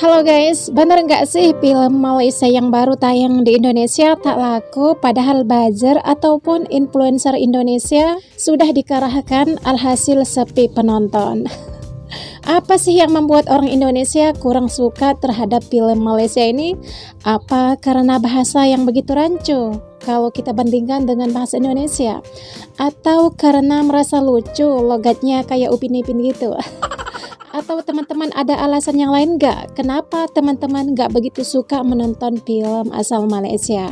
Halo guys, bener nggak sih film Malaysia yang baru tayang di Indonesia tak laku padahal buzzer ataupun influencer Indonesia sudah dikerahkan alhasil sepi penonton? Apa sih yang membuat orang Indonesia kurang suka terhadap film Malaysia ini? Apa karena bahasa yang begitu rancu kalau kita bandingkan dengan bahasa Indonesia? Atau karena merasa lucu logatnya kayak Upin Ipin gitu? Atau teman-teman ada alasan yang lain nggak? Kenapa teman-teman nggak begitu suka menonton film asal Malaysia?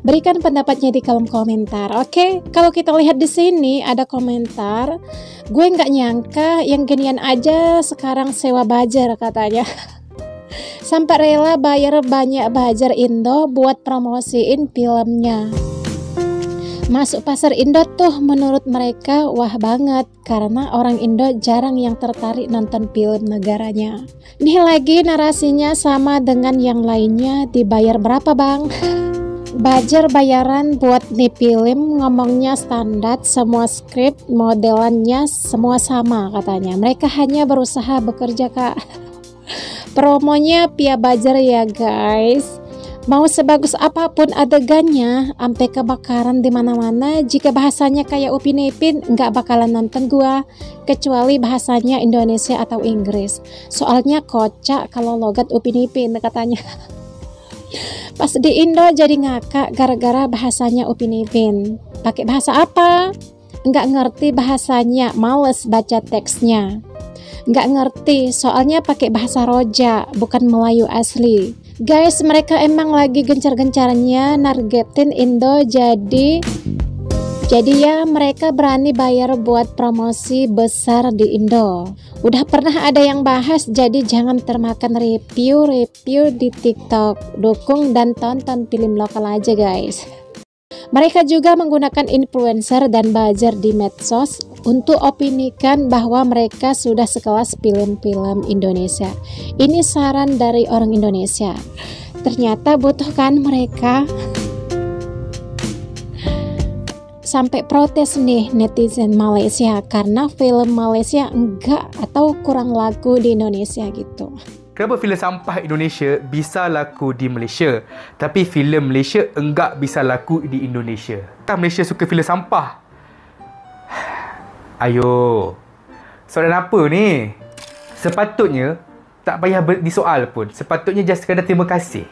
Berikan pendapatnya di kolom komentar. Oke, kalau kita lihat di sini ada komentar, gue nggak nyangka yang ginian aja sekarang sewa buzzer katanya. Sampai rela bayar banyak buzzer Indo buat promosiin filmnya. Masuk pasar Indo tuh menurut mereka wah banget karena orang Indo jarang yang tertarik nonton film negaranya. Nih lagi narasinya sama dengan yang lainnya, dibayar berapa bang? Buzzer bayaran buat nih film, ngomongnya standar, semua skrip modelannya semua sama katanya. Mereka hanya berusaha bekerja kak. Promonya via buzzer ya guys. Mau sebagus apapun adegannya, sampai kebakaran di mana-mana, jika bahasanya kayak Upin Ipin, nggak bakalan nonton gua, kecuali bahasanya Indonesia atau Inggris. Soalnya kocak kalau logat Upin Ipin katanya. Pas di Indo jadi ngakak gara-gara bahasanya Upin Ipin. Pakai bahasa apa? Nggak ngerti bahasanya, males baca teksnya. Nggak ngerti, soalnya pakai bahasa Roja, bukan Melayu asli. Guys, mereka emang lagi gencar-gencarnya nargetin Indo, jadi ya mereka berani bayar buat promosi besar di Indo. Udah pernah ada yang bahas, jadi jangan termakan review di TikTok. Dukung dan tonton film lokal aja guys. Mereka juga menggunakan influencer dan buzzer di medsos untuk opinikan bahwa mereka sudah sekelas film-film Indonesia. Ini saran dari orang Indonesia. Ternyata butuhkan mereka. Sampai protes nih netizen Malaysia karena film Malaysia enggak atau kurang laku di Indonesia gitu. Kenapa filem sampah Indonesia bisa laku di Malaysia, tapi filem Malaysia enggak bisa laku di Indonesia? Kan Malaysia suka filem sampah? Ayo, soalan apa ni? Sepatutnya tak payah disoal pun. Sepatutnya just sekadar terima kasih.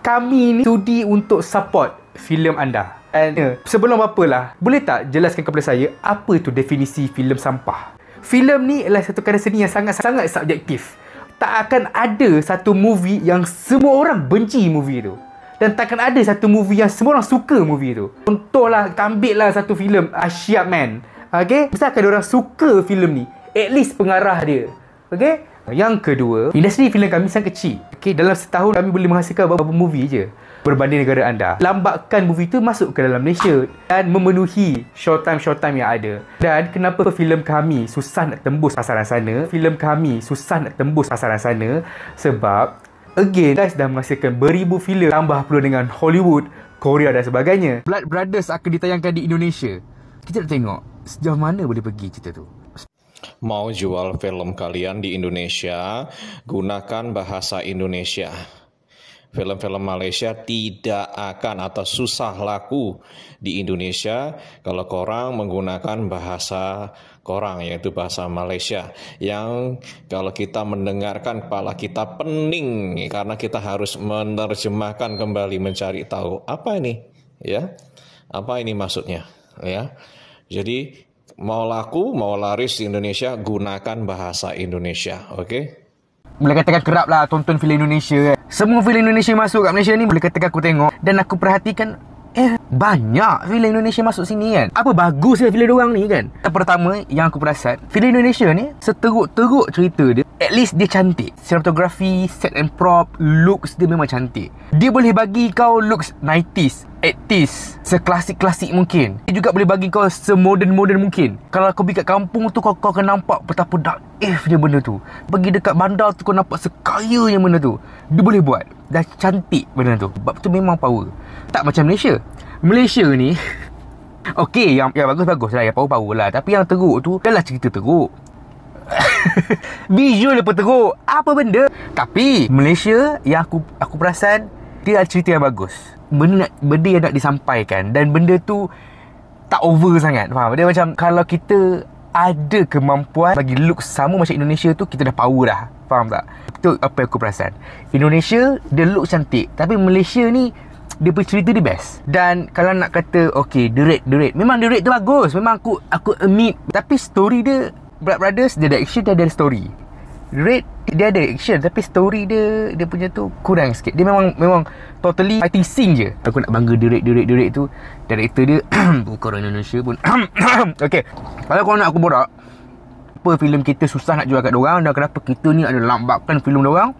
Kami ni sudi untuk support filem anda. And sebelum apalah, boleh tak jelaskan kepada saya apa itu definisi filem sampah? Filem ni adalah satu karya seni yang sangat-sangat subjektif. Tak akan ada satu movie yang semua orang benci movie tu. Dan takkan ada satu movie yang semua orang suka movie tu. Contohlah, kita ambil lah satu filem Asyap Man. Okay? Misalkan orang suka filem ni, at least pengarah dia. Okay? Yang kedua, industri filem kami sangat kecil. Okay? Dalam setahun kami boleh menghasilkan beberapa movie je berbanding negara anda. Lambatkan movie tu masuk ke dalam Malaysia dan memenuhi showtime yang ada. Dan kenapa filem kami susah nak tembus pasaran sana? Filem kami susah nak tembus pasaran sana sebab again, guys dah menghasilkan beribu filem, tambah pula dengan Hollywood, Korea dan sebagainya. Blood Brothers akan ditayangkan di Indonesia. Kita nak tengok sejauh mana boleh pergi cerita tu. Mau jual film kalian di Indonesia, gunakan bahasa Indonesia. Film-film Malaysia tidak akan atau susah laku di Indonesia kalau korang menggunakan bahasa korang, yaitu bahasa Malaysia. Yang kalau kita mendengarkan kepala kita pening karena kita harus menerjemahkan kembali, mencari tahu apa ini, ya, apa ini maksudnya, ya. Jadi mau laku, mau laris di Indonesia, gunakan bahasa Indonesia, oke? Boleh katakan kerap lah tonton filem Indonesia. Semua filem Indonesia masuk kat Malaysia ni boleh katakan aku tengok. Dan aku perhatikan banyak filem Indonesia masuk sini kan. Apa bagusnya filem diorang ni kan. Yang pertama yang aku perasan, filem Indonesia ni seteruk-teruk cerita dia, at least dia cantik. Cinematography, set and prop, looks dia memang cantik. Dia boleh bagi kau looks 90s, 80s, seklasik-klasik mungkin. Dia juga boleh bagi kau semodern-modern mungkin. Kalau kau pergi kat kampung tu, kau akan nampak betapa daif dia benda tu. Pergi dekat bandar tu, kau nampak sekaya yang benda tu. Dia boleh buat. Dah cantik benda tu. Sebab tu memang power. Tak macam Malaysia. Malaysia ni okey, yang bagus-bagus lah, yang power-power lah. Tapi yang teruk tu adalah cerita teruk. Visual dia pun teruk. Apa benda? Tapi Malaysia yang aku perasan, dia ada cerita yang bagus. Benda yang nak disampaikan. Dan benda tu tak over sangat. Faham? Dia macam kalau kita ada kemampuan bagi look sama macam Indonesia tu, kita dah power dah. Faham tak? Itu apa yang aku perasan. Indonesia dia look cantik, tapi Malaysia ni dia punya cerita dia best. Dan kalau nak kata okay, the rate memang the rate tu bagus. Memang aku admit. Tapi story dia, Blood Brothers, dia ada action, dia ada story. Rate dia ada action, tapi story dia punya tu kurang sikit. Dia memang totally fighting scene je. Aku nak bangga the rate tu. Director dia bukan orang Indonesia pun. Okay, kalau korang nak aku borak apa filem kita susah nak jual kat dorang dan kenapa kita ni ada lambatkan filem dorang,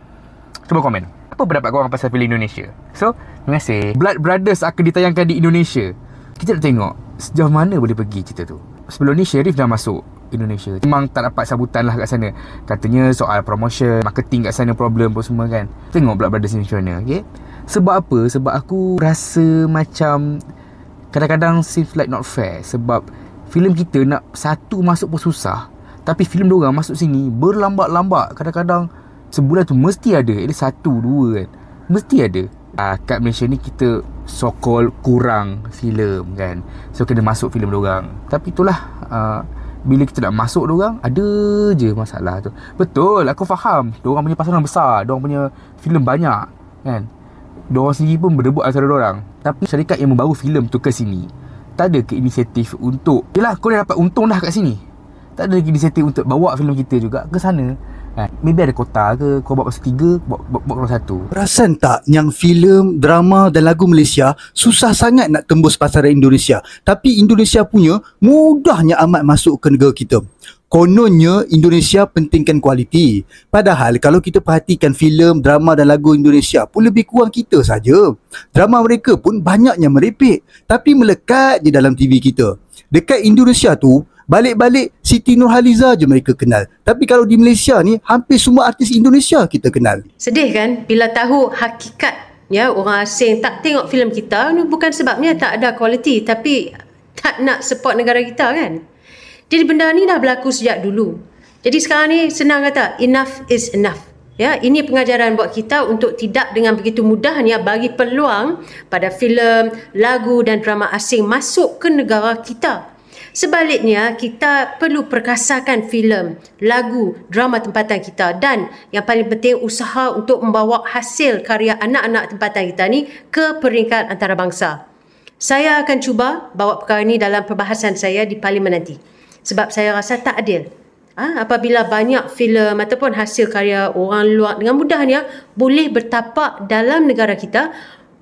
cuba komen apa pendapat korang pasal filem Indonesia. So, terima kasih. Blood Brothers akan ditayangkan di Indonesia. Kita nak tengok sejauh mana boleh pergi cerita tu. Sebelum ni Sherif dah masuk Indonesia. Memang tak dapat sambutan lah kat sana. Katanya soal promotion, marketing kat sana problem pun semua kan. Tengok Blood Brothers ni macam mana, okay? Sebab apa? Sebab aku rasa macam kadang-kadang seems like not fair. Sebab filem kita nak satu masuk pun susah, tapi filem diorang masuk sini berlambat-lambat. Kadang-kadang sebulan tu mesti ada at least 1-2 kan. Mesti ada. Kat Malaysia ni kita so called kurang filem kan. So kena masuk filem diorang. Tapi itulah bila kita nak masuk diorang, ada je masalah tu. Betul, aku faham. Diorang punya pasaran besar, diorang punya filem banyak kan. Diorang sendiri pun berebut antara diorang. Tapi syarikat yang membawa filem tu ke sini tak ada ke inisiatif untuk, yelah kau dah dapat untung dah kat sini, tak ada lagi inisiatif untuk bawa filem kita juga ke sana. Maybe ada kota ke, kau buat pasal 3, buat pasal 1. Perasan tak yang filem, drama dan lagu Malaysia susah sangat nak tembus pasaran Indonesia, tapi Indonesia punya mudahnya amat masuk ke negara kita. Kononnya Indonesia pentingkan kualiti. Padahal kalau kita perhatikan filem, drama dan lagu Indonesia pun lebih kurang kita saja. Drama mereka pun banyaknya merepek, tapi melekat je dalam TV kita. Dekat Indonesia tu, balik-balik Siti Nurhaliza je mereka kenal. Tapi kalau di Malaysia ni, hampir semua artis Indonesia kita kenal. Sedih kan bila tahu hakikat ya orang asing tak tengok filem kita. Ini bukan sebabnya tak ada kualiti, tapi tak nak support negara kita kan. Jadi benda ni dah berlaku sejak dulu. Jadi sekarang ni senang kata enough is enough. Ya, ini pengajaran buat kita untuk tidak dengan begitu mudahnya bagi peluang pada filem, lagu dan drama asing masuk ke negara kita. Sebaliknya, kita perlu perkasakan filem, lagu, drama tempatan kita dan yang paling penting usaha untuk membawa hasil karya anak-anak tempatan kita ni ke peringkat antarabangsa. Saya akan cuba bawa perkara ini dalam perbahasan saya di Parlimen nanti. Sebab saya rasa tak adil. Apabila banyak filem ataupun hasil karya orang luar dengan mudahnya boleh bertapak dalam negara kita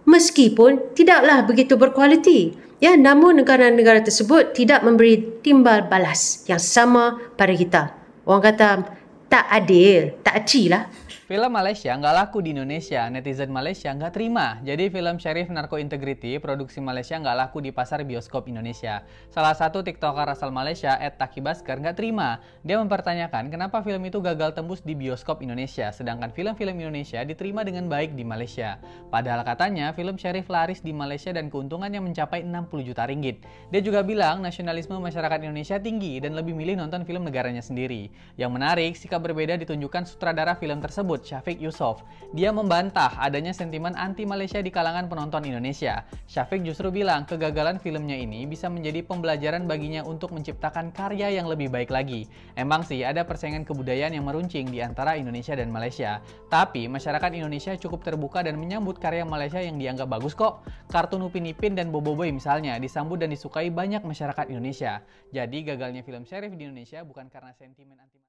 meskipun tidaklah begitu berkualiti. Ya, namun negara-negara tersebut tidak memberi timbal balas yang sama pada kita. Orang kata tak adil, tak aci lah. Film Malaysia nggak laku di Indonesia, netizen Malaysia nggak terima. Jadi film Sherif Narco Integrity produksi Malaysia nggak laku di pasar bioskop Indonesia. Salah satu tiktoker asal Malaysia, @takibasker, nggak terima. Dia mempertanyakan kenapa film itu gagal tembus di bioskop Indonesia, sedangkan film-film Indonesia diterima dengan baik di Malaysia. Padahal katanya film Sherif laris di Malaysia dan keuntungannya mencapai 60 juta ringgit. Dia juga bilang nasionalisme masyarakat Indonesia tinggi dan lebih milih nonton film negaranya sendiri. Yang menarik, sikap berbeda ditunjukkan sutradara film tersebut, Syafiq Yusof. Dia membantah adanya sentimen anti-Malaysia di kalangan penonton Indonesia. Syafiq justru bilang kegagalan filmnya ini bisa menjadi pembelajaran baginya untuk menciptakan karya yang lebih baik lagi. Emang sih ada persaingan kebudayaan yang meruncing di antara Indonesia dan Malaysia. Tapi masyarakat Indonesia cukup terbuka dan menyambut karya Malaysia yang dianggap bagus kok. Kartun Upin Ipin dan Bobo Boy misalnya disambut dan disukai banyak masyarakat Indonesia. Jadi gagalnya film Sherif di Indonesia bukan karena sentimen anti